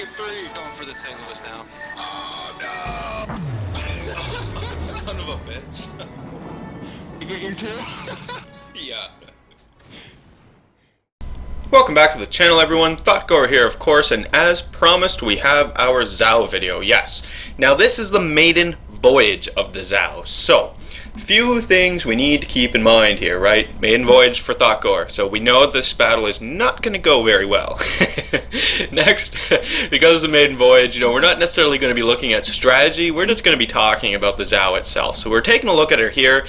in three. Going for the singles now. Oh no! Son of a bitch. You get your two? Yeah. Welcome back to the channel, everyone. Thotgor here, of course, and as promised, we have our Zao video. Yes. Now, this is the maiden voyage of the Zao. So, few things we need to keep in mind here, right? Maiden voyage for Thotgor. So we know this battle is not going to go very well. Next, because of the maiden voyage, we're not necessarily going to be looking at strategy. We're just going to be talking about the Zao itself. So we're taking a look at her here.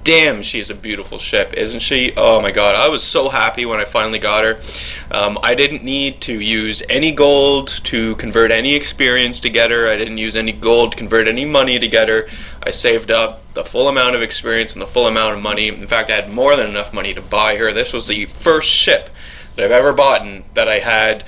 Damn, she's a beautiful ship, isn't she? Oh my god, I was so happy when I finally got her. I didn't need to use any gold to convert any experience to get her. I didn't use any gold to convert any money to get her. I saved up the full amount of experience and the full amount of money. In fact, I had more than enough money to buy her. This was the first ship that I've ever bought that I had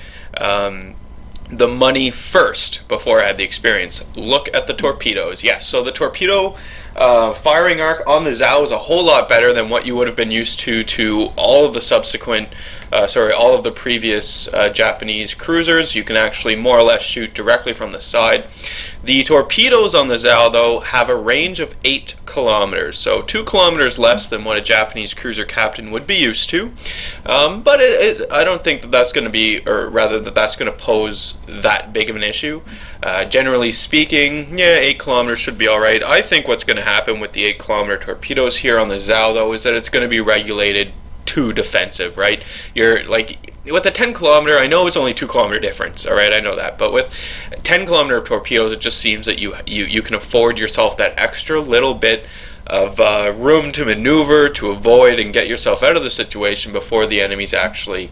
the money first before I had the experience. Look at the torpedoes. Yes, so the torpedo firing arc on the Zao is a whole lot better than what you would have been used to all of the subsequent, all of the previous Japanese cruisers. You can actually more or less shoot directly from the side. The torpedoes on the Zao, though, have a range of 8 kilometers, so 2 kilometers less than what a Japanese cruiser captain would be used to. But I don't think that that's going to be, or rather that that's going to pose that big of an issue. Generally speaking, yeah, 8 kilometers should be alright. I think what's going to happen with the 8 kilometer torpedoes here on the Zao, though, is that it's going to be regulated to defensive, right? You're like, with a 10 kilometer, I know it's only 2 kilometer difference, alright, I know that, but with 10 kilometer torpedoes, it just seems that you can afford yourself that extra little bit of room to maneuver, to avoid, and get yourself out of the situation before the enemies actually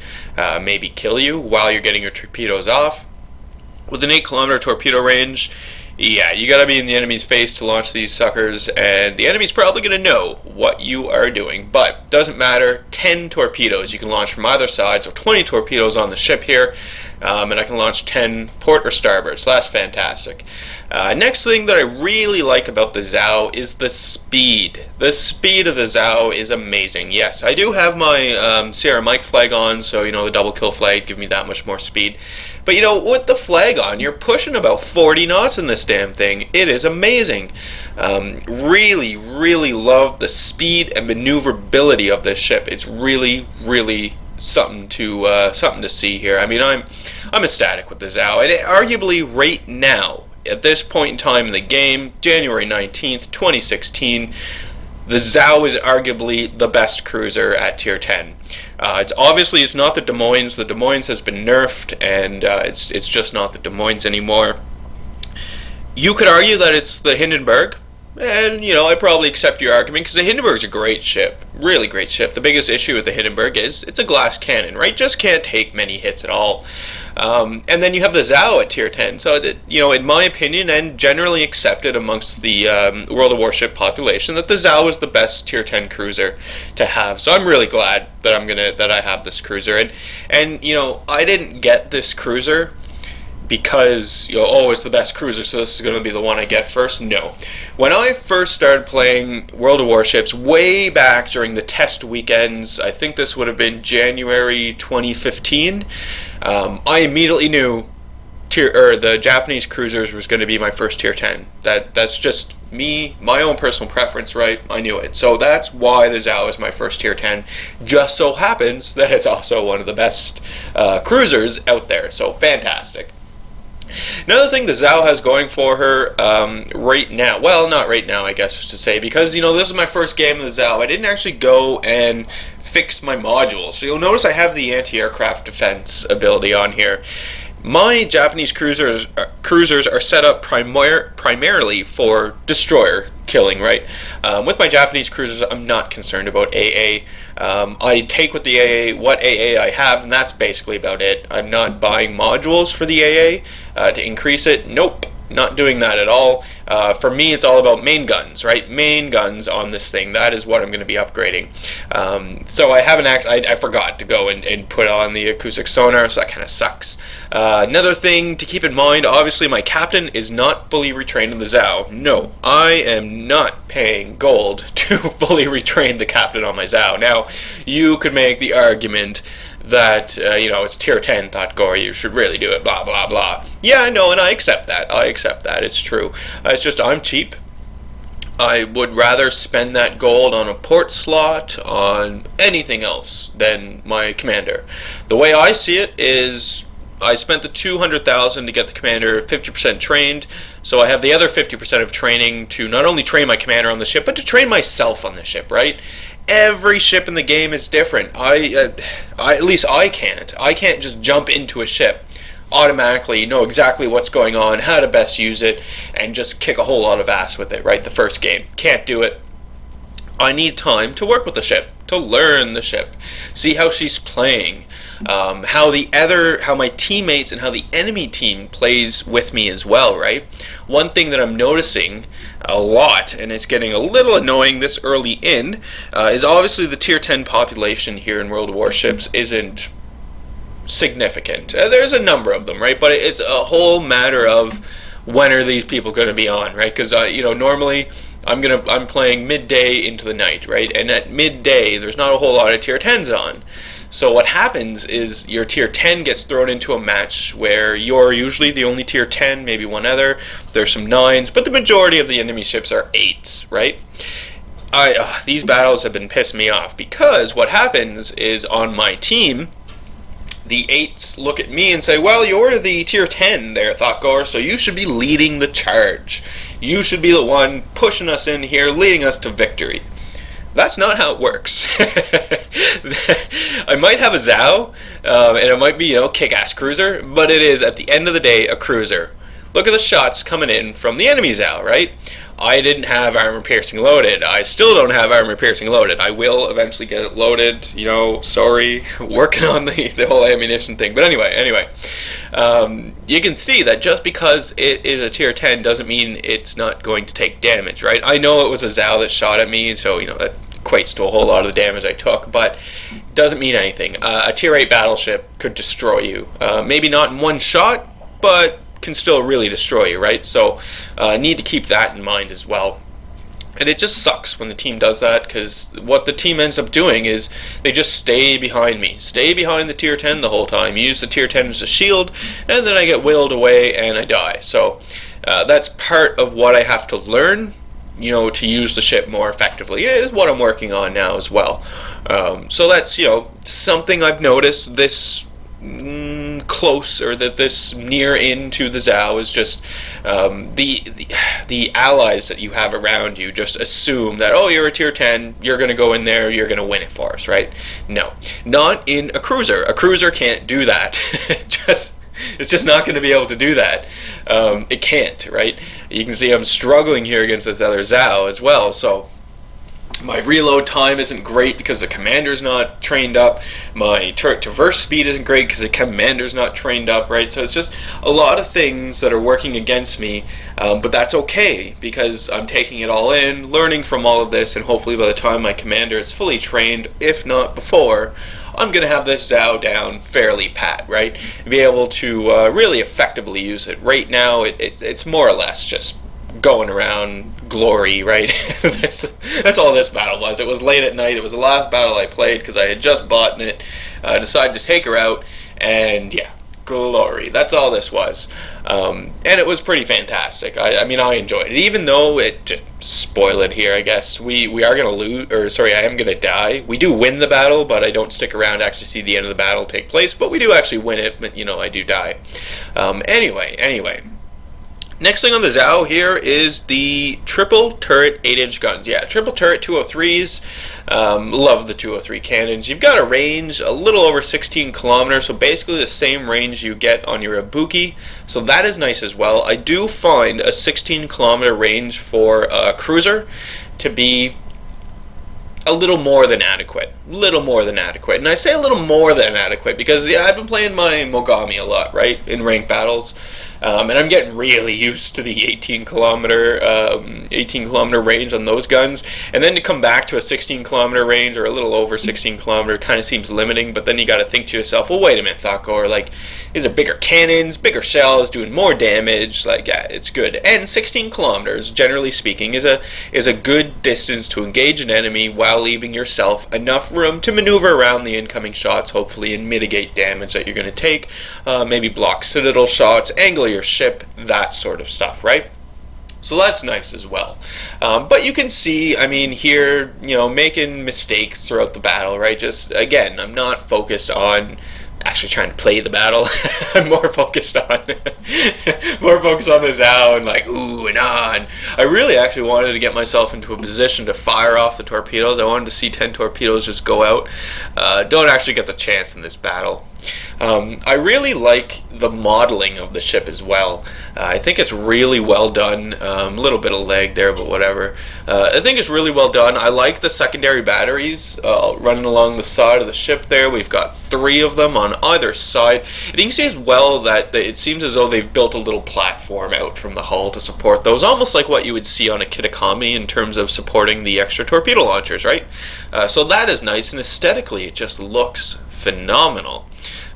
maybe kill you while you're getting your torpedoes off. With an 8 kilometer torpedo range, yeah, you gotta be in the enemy's face to launch these suckers, and the enemy's probably gonna know what you are doing, but doesn't matter. 10 torpedoes you can launch from either side, so 20 torpedoes on the ship here, and I can launch 10 port or starboard, so that's fantastic. Next thing that I really like about the Zao is the speed. The speed of the Zao is amazing. Yes, I do have my Sierra Mike flag on, so the double kill flag give me that much more speed. But with the flag on, you're pushing about 40 knots in this damn thing. It is amazing. Really, really love the speed and maneuverability of this ship. It's really, really something to see here. I mean, I'm ecstatic with the Zao, and arguably right now, at this point in time in the game, January 19th, 2016, the Zao is arguably the best cruiser at tier 10. It's not the Des Moines. The Des Moines has been nerfed, and it's just not the Des Moines anymore. You could argue that it's the Hindenburg, and I probably accept your argument, because the Hindenburg's a great ship, really great ship. The biggest issue with the Hindenburg is it's a glass cannon, right? Just can't take many hits at all. And then you have the Zao at tier 10. So in my opinion, and generally accepted amongst the World of Warship population, that the Zao is the best tier 10 cruiser to have. So I'm really glad that I have this cruiser. And I didn't get this cruiser because it's the best cruiser, so this is going to be the one I get first. No. When I first started playing World of Warships way back during the test weekends, I think this would have been January 2015, I immediately knew the Japanese cruisers was going to be my first tier 10. That's just me, my own personal preference, right? I knew it. So that's why the Zao is my first tier 10. Just so happens that it's also one of the best cruisers out there. So fantastic. Another thing the Zao has going for her right now, well, not right now, I guess to say, because this is my first game of the Zao. I didn't actually go and fix my modules. So you'll notice I have the anti-aircraft defense ability on here. My Japanese cruisers are set up primarily for destroyer killing, right? With my Japanese cruisers, I'm not concerned about AA. I take with the AA what AA I have, and that's basically about it. I'm not buying modules for the AA to increase it. Nope. Not doing that at all. For me, it's all about main guns, right? Main guns on this thing. That is what I'm going to be upgrading. So I haven't I forgot to go and put on the acoustic sonar, so that kind of sucks. Another thing to keep in mind, obviously my captain is not fully retrained in the Zao. No, I am not paying gold to fully retrain the captain on my Zao. Now, you could make the argument that, it's tier 10 Thotgor, you should really do it, blah, blah, blah. Yeah, no, and I accept that. It's true. It's just I'm cheap. I would rather spend that gold on a port slot, on anything else than my commander. The way I see it is I spent the 200,000 to get the commander 50% trained, so I have the other 50% of training to not only train my commander on the ship, but to train myself on the ship, right? Every ship in the game is different. At least I can't. I can't just jump into a ship automatically, know exactly what's going on, how to best use it, and just kick a whole lot of ass with it, right? The first game. Can't do it. I need time to work with the ship, to learn the ship, see how she's playing, how my teammates and how the enemy team plays with me as well, right? One thing that I'm noticing a lot, and it's getting a little annoying this early in, is obviously the tier 10 population here in World of Warships isn't significant. There's a number of them, right? But it's a whole matter of when are these people going to be on, right? Because normally I'm playing midday into the night, right? And at midday, there's not a whole lot of tier 10s on. So what happens is your tier 10 gets thrown into a match where you're usually the only tier 10, maybe one other. There's some 9s, but the majority of the enemy ships are 8s, right? These battles have been pissing me off because what happens is on my team, the 8s look at me and say, well, you're the tier 10 there, Thotgor, so you should be leading the charge. You should be the one pushing us in here, leading us to victory. That's not how it works. I might have a Zao, and it might be, kick-ass cruiser, but it is, at the end of the day, a cruiser. Look at the shots coming in from the enemy Zao, right? I didn't have armor piercing loaded. I still don't have armor piercing loaded. I will eventually get it loaded, sorry, working on the whole ammunition thing. But anyway, you can see that just because it is a tier 10 doesn't mean it's not going to take damage, right? I know it was a Zao that shot at me, so, that equates to a whole lot of the damage I took, but doesn't mean anything. A tier 8 battleship could destroy you. Maybe not in one shot, but can still really destroy you, right? So need to keep that in mind as well. And it just sucks when the team does that, because what the team ends up doing is they just stay behind me, stay behind the tier 10 the whole time, use the tier 10 as a shield, and then I get whittled away and I die. So that's part of what I have to learn, to use the ship more effectively. It is what I'm working on now as well. So that's, something I've noticed this close, or that this near into the Zao is just the allies that you have around you just assume that, oh, you're a tier 10, you're going to go in there, you're going to win it for us, right? No, not in a cruiser. A cruiser can't do that. It's just not going to be able to do that. It can't, right? You can see I'm struggling here against this other Zao as well, so my reload time isn't great because the commander's not trained up. My turret traverse speed isn't great because the commander's not trained up, right? So it's just a lot of things that are working against me, but that's okay because I'm taking it all in, learning from all of this, and hopefully by the time my commander is fully trained, if not before, I'm going to have this Zao down fairly pat, right? Be able to really effectively use it. Right now, it's more or less just going around glory, right? That's all this battle was. It was late at night. It was the last battle I played because I had just bought it. Decided to take her out, and yeah, glory. That's all this was. And it was pretty fantastic. I mean, I enjoyed it, even though it just spoil it here, I guess. We are gonna lose, or sorry, I am gonna die. We do win the battle, but I don't stick around to actually see the end of the battle take place. But we do actually win it. But I do die. Anyway. Next thing on the Zao here is the triple turret 8-inch guns. Yeah, triple turret 203s. Love the 203 cannons. You've got a range a little over 16 kilometers, so basically the same range you get on your Ibuki. So that is nice as well. I do find a 16-kilometer range for a cruiser to be a little more than adequate. little more than adequate. And I say a little more than adequate because, yeah, I've been playing my Mogami a lot, right, in ranked battles. And I'm getting really used to the 18 kilometer range on those guns, and then to come back to a 16 kilometer range or a little over 16 kilometer kind of seems limiting. But then you got to think to yourself, well, wait a minute, Thotgor, like, these are bigger cannons, bigger shells, doing more damage. Like, yeah, it's good. And 16 kilometers, generally speaking, is a good distance to engage an enemy while leaving yourself enough room to maneuver around the incoming shots, hopefully, and mitigate damage that you're going to take. Maybe block citadel shots, angle your ship, that sort of stuff, right? So that's nice as well. But you can see, I mean, here, you know, making mistakes throughout the battle, right? Just, again, I'm not focused on actually trying to play the battle. I'm more focused on the Zao and like ooh and ah. And I really actually wanted to get myself into a position to fire off the torpedoes. I wanted to see 10 torpedoes just go out. Don't actually get the chance in this battle. I really like the modeling of the ship as well. I think it's really well done. A little bit of lag there, but whatever. I think it's really well done. I like the secondary batteries running along the side of the ship there. We've got 3 of them on either side. And you can see as well that it seems as though they've built a little platform out from the hull to support those, almost like what you would see on a Kitakami in terms of supporting the extra torpedo launchers, right? So that is nice, and aesthetically it just looks phenomenal.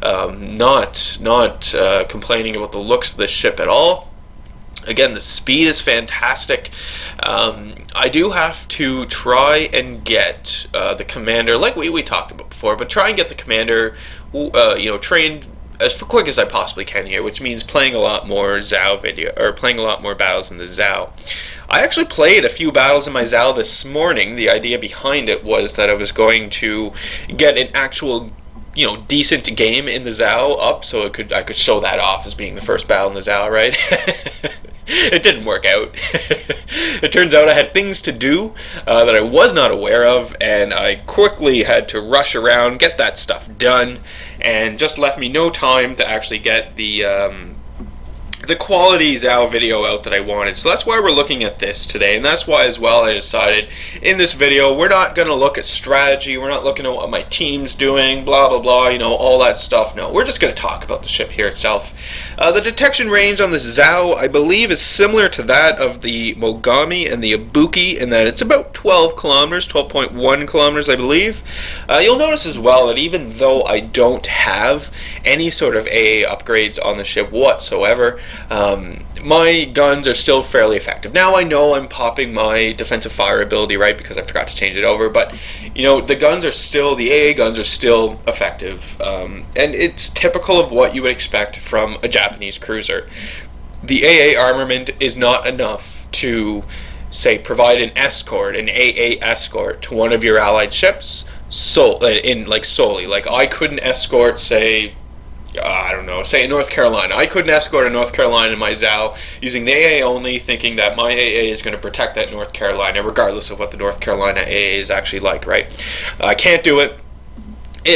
Not complaining about the looks of this ship at all. Again, the speed is fantastic. I do have to try and get the commander, like we talked about before, but try and get the commander, trained as quick as I possibly can here, which means playing a lot more Zao video, or playing a lot more battles in the Zao. I actually played a few battles in my Zao this morning. The idea behind it was that I was going to get an actual decent game in the Zao up, so I could show that off as being the first battle in the Zao, right? It didn't work out. It turns out I had things to do that I was not aware of, and I quickly had to rush around, get that stuff done, and just left me no time to actually get the quality Zao video out that I wanted. So that's why we're looking at this today, and that's why as well I decided in this video we're not going to look at strategy, we're not looking at what my team's doing, blah blah blah, all that stuff. No, we're just going to talk about the ship here itself. The detection range on this Zao, I believe, is similar to that of the Mogami and the Ibuki in that it's about 12 kilometers, 12.1 kilometers, I believe. You'll notice as well that even though I don't have any sort of AA upgrades on the ship whatsoever, my guns are still fairly effective. Now I know I'm popping my defensive fire ability, right, because I forgot to change it over, but the guns are still, the AA guns are still effective, and it's typical of what you would expect from a Japanese cruiser. The AA armament is not enough to, say, provide an escort, an AA escort to one of your allied ships, solely. Like, I couldn't escort, say, I don't know, say in North Carolina. I couldn't escort a North Carolina in my Zao using the AA only, thinking that my AA is going to protect that North Carolina, regardless of what the North Carolina AA is actually like, right? I can't do it.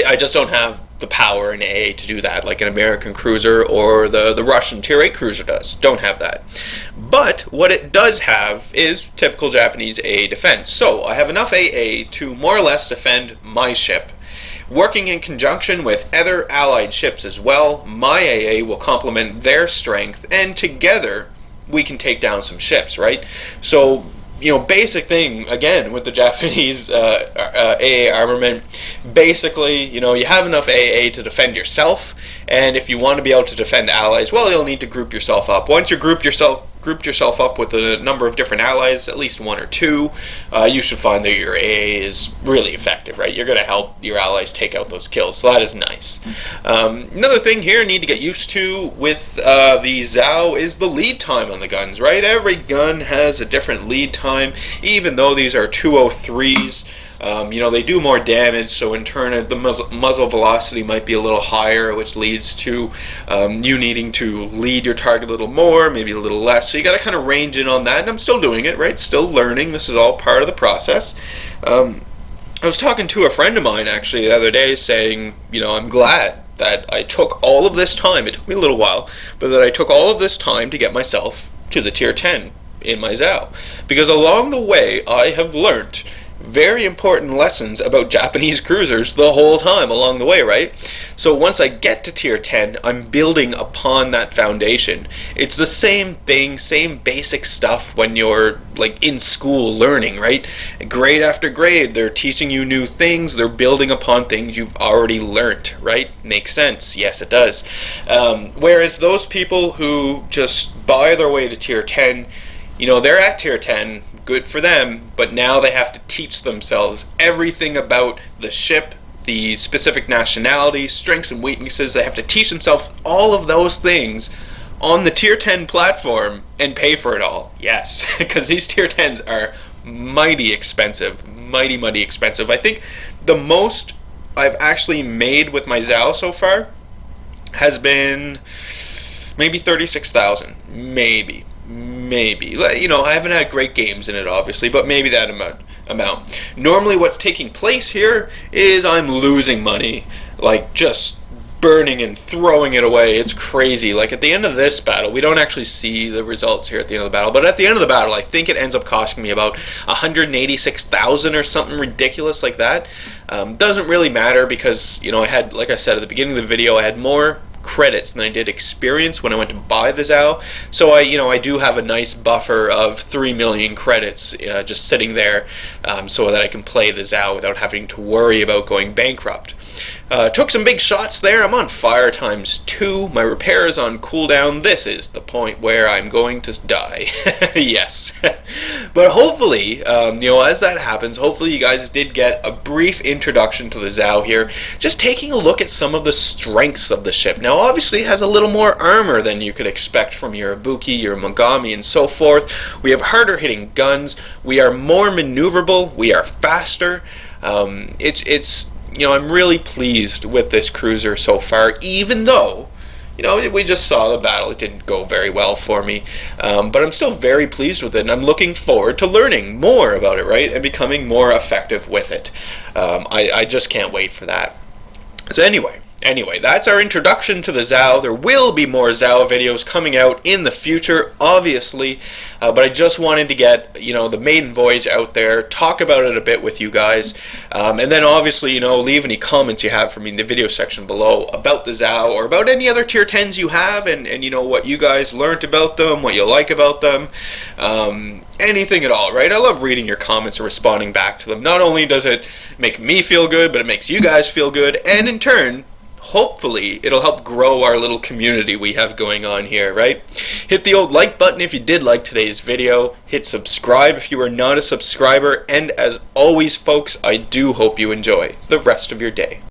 I just don't have the power in AA to do that, like an American cruiser or the Russian Tier 8 cruiser does. Don't have that. But what it does have is typical Japanese AA defense. So I have enough AA to more or less defend my ship. Working in conjunction with other allied ships as well, my AA will complement their strength, and together we can take down some ships, right? So, basic thing, again, with the Japanese AA armament, basically, you have enough AA to defend yourself, and if you want to be able to defend allies, well, you'll need to group yourself up. Once you're grouped yourself up with a number of different allies, at least 1 or 2, you should find that your AA is really effective, right? You're going to help your allies take out those kills, so that is nice. Another thing here I need to get used to with the Zao is the lead time on the guns, right? Every gun has a different lead time, even though these are 203s. They do more damage, so in turn the muzzle velocity might be a little higher, which leads to you needing to lead your target a little more, maybe a little less. So you got to kind of range in on that, and I'm still doing it, right? Still learning. This is all part of the process. I was talking to a friend of mine actually the other day saying, I'm glad that I took all of this time. It took me a little while, but that I took all of this time to get myself to the tier 10 in my Zao, because along the way I have learnt very important lessons about Japanese cruisers the whole time along the way, right? So once I get to tier 10, I'm building upon that foundation. It's the same thing, same basic stuff when you're like in school learning, right? Grade after grade, they're teaching you new things, they're building upon things you've already learnt, right? Makes sense. Yes, it does. Whereas those people who just buy their way to tier 10, you know, they're at tier 10, good for them, but now they have to teach themselves everything about the ship, the specific nationality, strengths and weaknesses. They have to teach themselves all of those things on the tier 10 platform and pay for it all. Yes, because these tier 10s are mighty expensive, mighty expensive. I think the most I've actually made with my Zao so far has been maybe 36,000, maybe. You know, I haven't had great games in it, obviously, but maybe that amount. Normally what's taking place here is I'm losing money, like just burning and throwing it away. It's crazy. Like at the end of this battle, we don't actually see the results here at the end of the battle, but at the end of the battle, I think it ends up costing me about 186,000 or something ridiculous like that. Doesn't really matter because, you know, I had, like I said at the beginning of the video, I had more credits than I did experience when I went to buy the Zao, so I do have a nice buffer of 3 million credits just sitting there, so that I can play the Zao without having to worry about going bankrupt. Took some big shots there. I'm on fire ×2. My repair is on cooldown. This is the point where I'm going to die. Yes. But hopefully, you know, as that happens, hopefully you guys did get a brief introduction to the Zao here, just taking a look at some of the strengths of the ship. Now, obviously, it has a little more armor than you could expect from your Ibuki, your Mogami, and so forth. We have harder hitting guns. We are more maneuverable. We are faster. It's you know, I'm really pleased with this cruiser so far, even though, you know, we just saw the battle. It didn't go very well for me, but I'm still very pleased with it, and I'm looking forward to learning more about it, right, and becoming more effective with it. I just can't wait for that. So anyway, that's our introduction to the Zao. There will be more Zao videos coming out in the future, obviously, but I just wanted to get, you know, the Maiden Voyage out there, talk about it a bit with you guys, and then obviously, you know, leave any comments you have for me in the video section below about the Zao or about any other tier 10s you have, and you know, what you guys learned about them, what you like about them, anything at all, right? I love reading your comments and responding back to them. Not only does it make me feel good, but it makes you guys feel good, and in turn, hopefully it'll help grow our little community we have going on here, right? Hit the old like button if you did like today's video. Hit subscribe if you are not a subscriber. And as always, folks, I do hope you enjoy the rest of your day.